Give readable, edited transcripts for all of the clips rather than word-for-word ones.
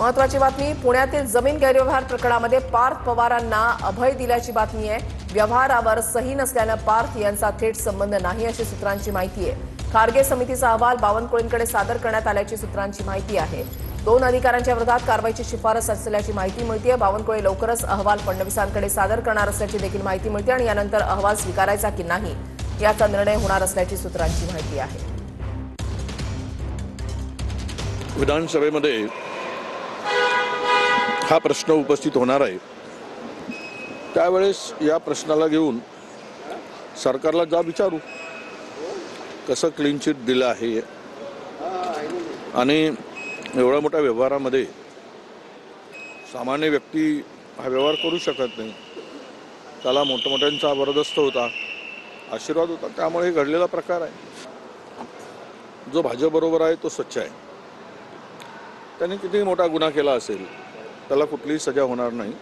महत्त्वाची बातमी, पुण्यातील जमीन गैरव्यवहार प्रकरणामध्ये पार्थ पवारांना अभय दिल्याची बातमी आहे। व्यवहारावर सही नसल्याने पार्थ यांचा थेट संबंध नाही अशी सूत्रांची माहिती आहे। खारगे समितीचा अहवाल बावनकुळेंकडे सादर करण्यात आल्याची सूत्रांची माहिती आहे। 2 अधिकाऱ्यांच्या विरोधात कारवाईची शिफारस असल्याची माहिती मिळते। बावनकुळे लवकरच अहवाल फडणवीसांकडे सादर करणार असल्याची देखील माहिती मिळते आणि यानंतर अहवाल स्वीकारायचा की नाही याचा निर्णय होणार असल्याची सूत्रांची माहिती आहे। विधानसभेमध्ये हा प्रश्न उपस्थित होणार आहे, त्यावेळेस या प्रश्नाला घेऊन सरकारला जा विचारू कसं क्लीन चिट दिलं आहे आणि एवढ्या मोठ्या व्यवहारामध्ये सामान्य व्यक्ती हा व्यवहार करू शकत नाही। त्याला मोठमोठ्यांचा जबरदस्त होता, आशीर्वाद होता, त्यामुळे घडलेला प्रकार आहे। जो भाजपबरोबर आहे तो स्वच्छ आहे। त्याने किती मोठा गुन्हा केला असेल त्याला कुठलीही सजा होणार नाही,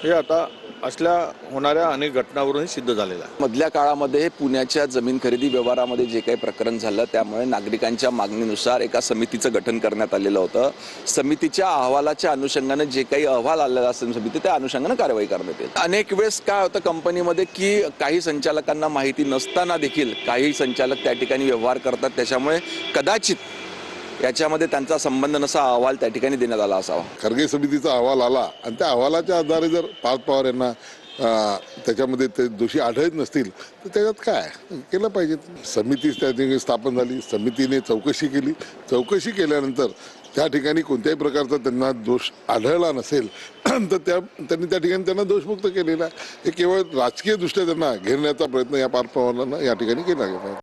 हे आता असल्या होणाऱ्या अनेक घटनांवरून सिद्ध झालेलं आहे। मधल्या काळामध्ये पुण्याच्या जमीन खरेदी व्यवहारामध्ये जे काही प्रकरण झालं त्यामुळे नागरिकांच्या मागणीनुसार एका समितीचं गठन करण्यात आलेलं होतं। समितीच्या अहवालाच्या अनुषंगाने जे काही अहवाल आलेला असेल समिती त्या अनुषंगाने कारवाई करण्यात येईल। अनेक वेळेस काय होतं कंपनीमध्ये की काही संचालकांना माहिती नसताना देखील काही संचालक त्या ठिकाणी व्यवहार करतात, त्याच्यामुळे कदाचित याच्यामध्ये त्यांचा संबंध नसा अहवाल त्या ठिकाणी देण्यात आला असावा। खारगे समितीचा अहवाल आला आणि त्या अहवालाच्या आधारे जर पार्थ पवार यांना त्याच्यामध्ये ते दोषी आढळत नसतील तर त्याच्यात काय केलं पाहिजे। समिती त्या ठिकाणी स्थापन झाली, समितीने चौकशी केली, चौकशी केल्यानंतर त्या ठिकाणी कोणत्याही प्रकारचा त्यांना दोष आढळला नसेल तर त्यांनी त्या ठिकाणी त्यांना दोषमुक्त केलेला आहे। हे केवळ राजकीय दृष्ट्या त्यांना घेरण्याचा प्रयत्न या पार्थ पवारांना या ठिकाणी केला गेला।